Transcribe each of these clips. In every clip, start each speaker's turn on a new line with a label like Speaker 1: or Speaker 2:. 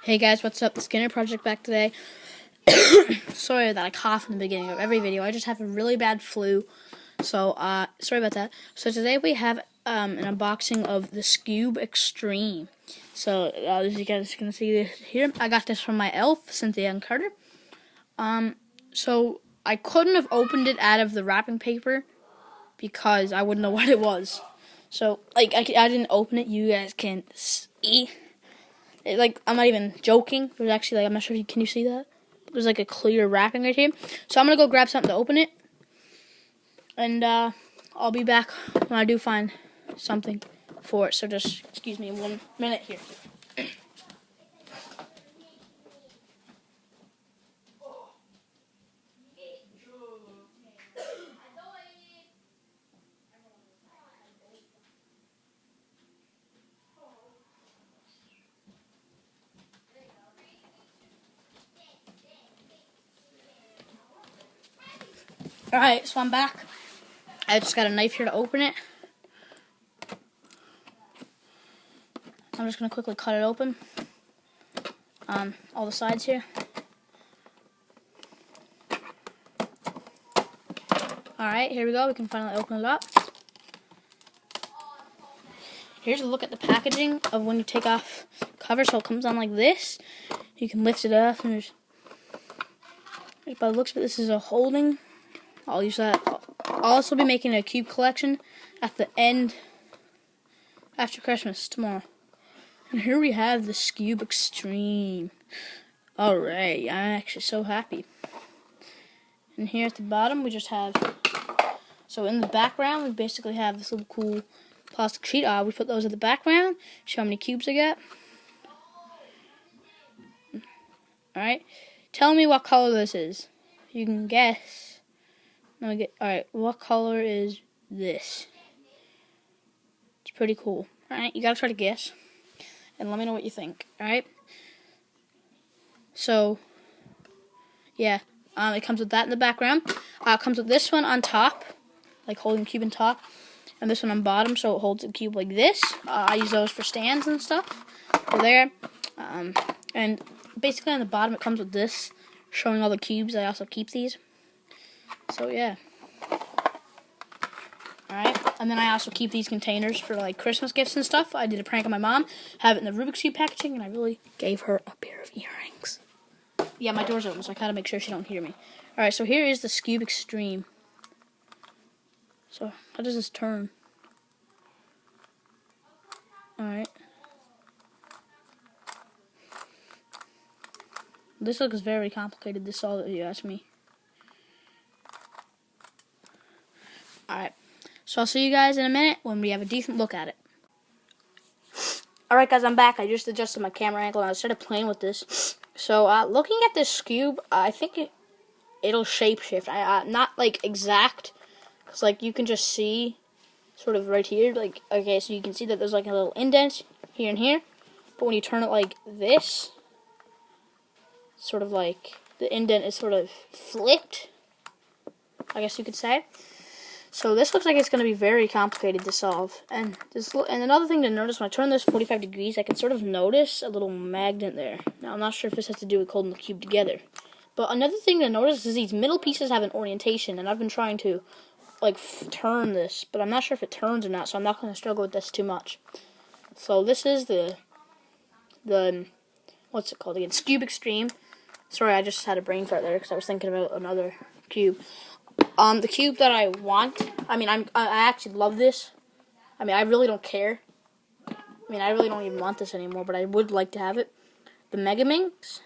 Speaker 1: Hey guys, what's up? The Skinner Project back today. Sorry that I cough in the beginning of every video. I just have a really bad flu. So, sorry about that. So today we have an unboxing of the Skewb x-treme. So, as you guys can see this here, I got this from my elf, Cynthia and Carter. So I couldn't have opened it out of the wrapping paper because I wouldn't know what it was. So, like, I didn't open it. You guys can see. I'm not even joking. There's actually, I'm not sure if can you see that? There's like a clear wrapping right here. So I'm gonna go grab something to open it, and I'll be back when I do find something for it. So just excuse me 1 minute here. Alright, so I'm back. I just got a knife here to open it. I'm just going to quickly cut it open. All the sides here. Alright, here we go. We can finally open it up. Here's a look at the packaging of when you take off the cover. So it comes on like this. You can lift it up. And by the looks of it, this is a holding. I'll use that. I'll also be making a cube collection at the end after Christmas tomorrow. And here we have the Skewb x-treme. Alright, I'm actually so happy. And here at the bottom we just have, so in the background we basically have this little cool plastic sheet. We put those in the background, show how many cubes I get. Alright, tell me what color this is. You can guess. Alright, what color is this? It's pretty cool. Alright, you gotta try to guess. And let me know what you think. Alright? So, yeah. It comes with that in the background. It comes with this one on top, like holding the cube on top. And this one on bottom, so it holds the cube like this. I use those for stands and stuff. Over there. And basically on the bottom it comes with this, showing all the cubes. I also keep these. So yeah. Alright, and then I also keep these containers for like Christmas gifts and stuff. I did a prank on my mom, have it in the Rubik's Cube packaging, and I really gave her a pair of earrings. Yeah, my door's open, so I gotta make sure she don't hear me. Alright, so here is the Skewb x-treme. So, how does this turn? Alright. This looks very complicated, this is all that you asked me. Alright, so I'll see you guys in a minute when we have a decent look at it. Alright guys, I'm back. I just adjusted my camera angle and I started playing with this. So, looking at this Skewb, I think it'll shapeshift. Not like exact, because like you can just see sort of right here. Like, okay, so you can see that there's like a little indent here and here. But when you turn it like this, sort of like the indent is sort of flipped, I guess you could say. So this looks like it's going to be very complicated to solve. And another thing to notice, when I turn this 45 degrees, I can sort of notice a little magnet there. Now, I'm not sure if this has to do with holding the cube together. But another thing to notice is these middle pieces have an orientation, and I've been trying to, like, turn this, but I'm not sure if it turns or not, so I'm not going to struggle with this too much. So this is the what's it called again? Skewb x-treme. Sorry, I just had a brain fart there because I was thinking about another cube. The cube that I want, I actually love this. I really don't care. I really don't even want this anymore, but I would like to have it. The Megaminx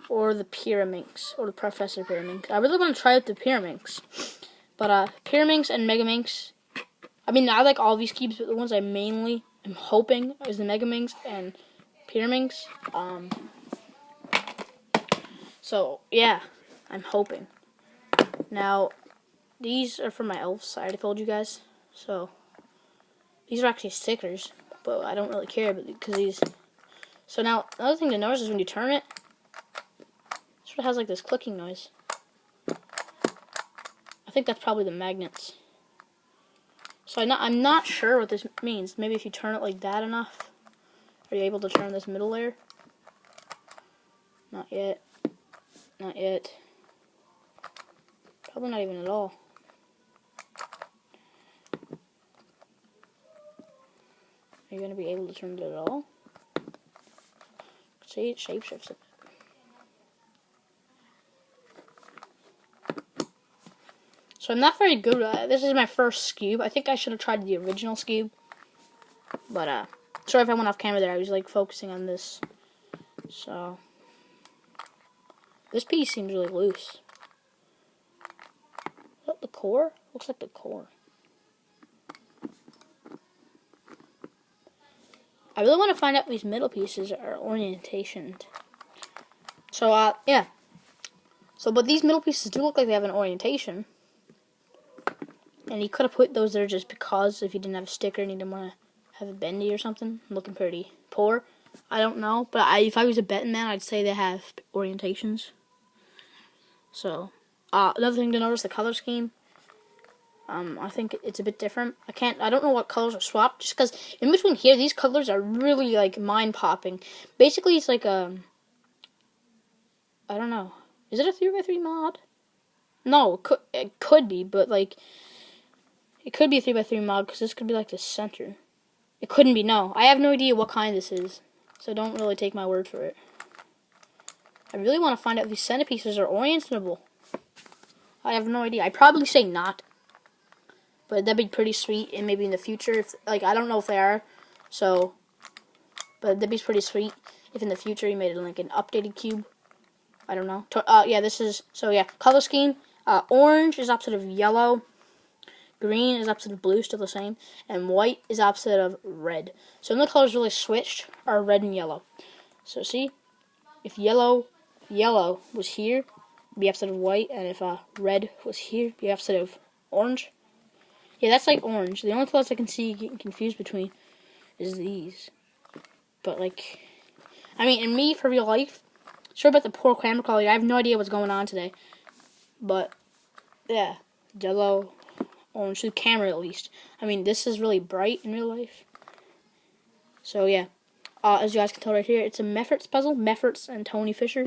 Speaker 1: or the Pyraminx or the Professor Pyraminx. I really want to try out the Pyraminx. But Pyraminx and Megaminx, I like all these cubes, but the ones I mainly am hoping is the Megaminx and Pyraminx. So, yeah, I'm hoping. Now, these are from my elf side, I told you guys. So, these are actually stickers, but I don't really care because these. So now, another thing to notice is when you turn it, it sort of has like this clicking noise. I think that's probably the magnets. So I'm not sure what this means. Maybe if you turn it like that enough, are you able to turn this middle layer? Not yet. Not yet. Probably not even at all. Are you going to be able to turn it at all? See, it shapeshifts it. So I'm not very good at it. This is my first Skewb. I think I should have tried the original Skewb. But, sorry if I went off camera there. I was, like, focusing on this. So, this piece seems really loose. Is that the core? Looks like the core. I really want to find out if these middle pieces are orientationed. So, yeah. So, but these middle pieces do look like they have an orientation. And he could have put those there just because if he didn't have a sticker and he didn't want to have it bendy or something. Looking pretty poor. I don't know. But if I was a betting man, I'd say they have orientations. So, another thing to notice, the color scheme. I think it's a bit different. I don't know what colors are swapped, just because in between here, these colors are really, like, mind-popping. Basically, it's like I don't know. Is it a 3x3 mod? No, it could be, but, like, it could be a 3x3 mod, because this could be, like, the center. It couldn't be, no. I have no idea what kind this is, so don't really take my word for it. I really want to find out if these centerpieces are orientable. I have no idea. I'd probably say not. But that'd be pretty sweet, and maybe in the future, if, like, I don't know if they are, so, but that'd be pretty sweet if in the future you made it like an updated cube. I don't know. Yeah, this is, so yeah, color scheme, orange is opposite of yellow, green is opposite of blue, still the same, and white is opposite of red. So the colors really switched are red and yellow. So see, if yellow was here, it'd be opposite of white, and if red was here, it'd be opposite of orange. Yeah, that's like orange. The only colors I can see getting confused between is these. But, like, I mean, in me, for real life, sorry about the poor camera quality. I have no idea what's going on today. But, yeah, yellow, orange, the camera at least. I mean, this is really bright in real life. So, yeah. As you guys can tell right here, it's a Mefferts puzzle. Mefferts and Tony Fisher.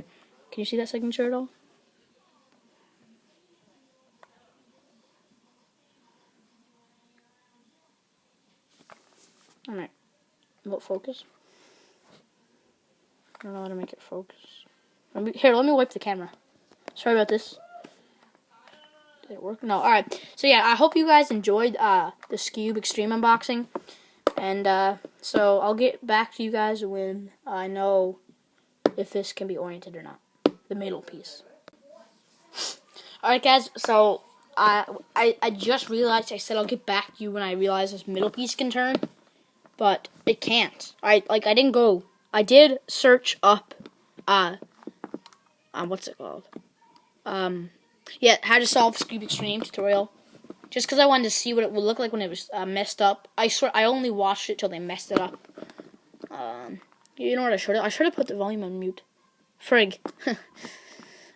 Speaker 1: Can you see that signature at all? Alright, what focus? I don't know how to make it focus. Let me wipe the camera. Sorry about this. Did it work? No, alright. So yeah, I hope you guys enjoyed the Skewb x-treme unboxing. And so I'll get back to you guys when I know if this can be oriented or not. The middle piece. Alright guys, so I just realized I said I'll get back to you when I realize this middle piece can turn. But it can't. I did search up, what's it called? Yeah, how to solve Skewb x-treme tutorial. Just because I wanted to see what it would look like when it was messed up. I swear, I only watched it till they messed it up. You know what I should have? I should have put the volume on mute. Frig.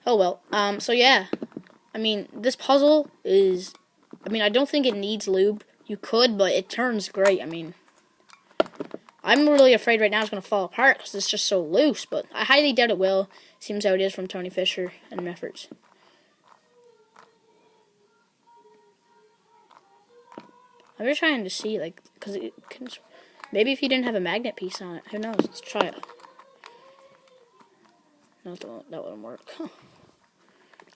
Speaker 1: Oh well. So yeah. I mean, this puzzle is, I don't think it needs lube. You could, but it turns great. I'm really afraid right now it's going to fall apart because it's just so loose, but I highly doubt it will. Seems how it is from Tony Fisher and Mefferts. I'm just trying to see, like, because it can, maybe if you didn't have a magnet piece on it, who knows? Let's try it. No, that wouldn't work.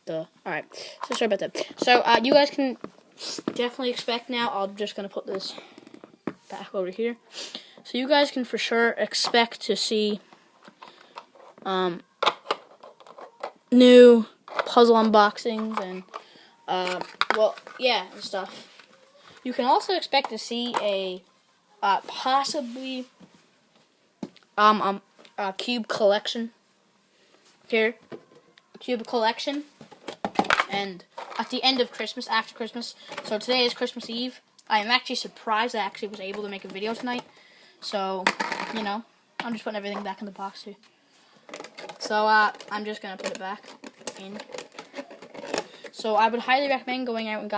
Speaker 1: Alright, so sorry about that. So, you guys can definitely expect now, I'm just going to put this back over here. So you guys can for sure expect to see new puzzle unboxings and well, yeah, and stuff. You can also expect to see a possibly cube collection here, cube collection, and at the end of Christmas, after Christmas. So today is Christmas Eve. I am actually surprised I actually was able to make a video tonight. So, you know, I'm just putting everything back in the box too. So, I'm just going to put it back in. So, I would highly recommend going out and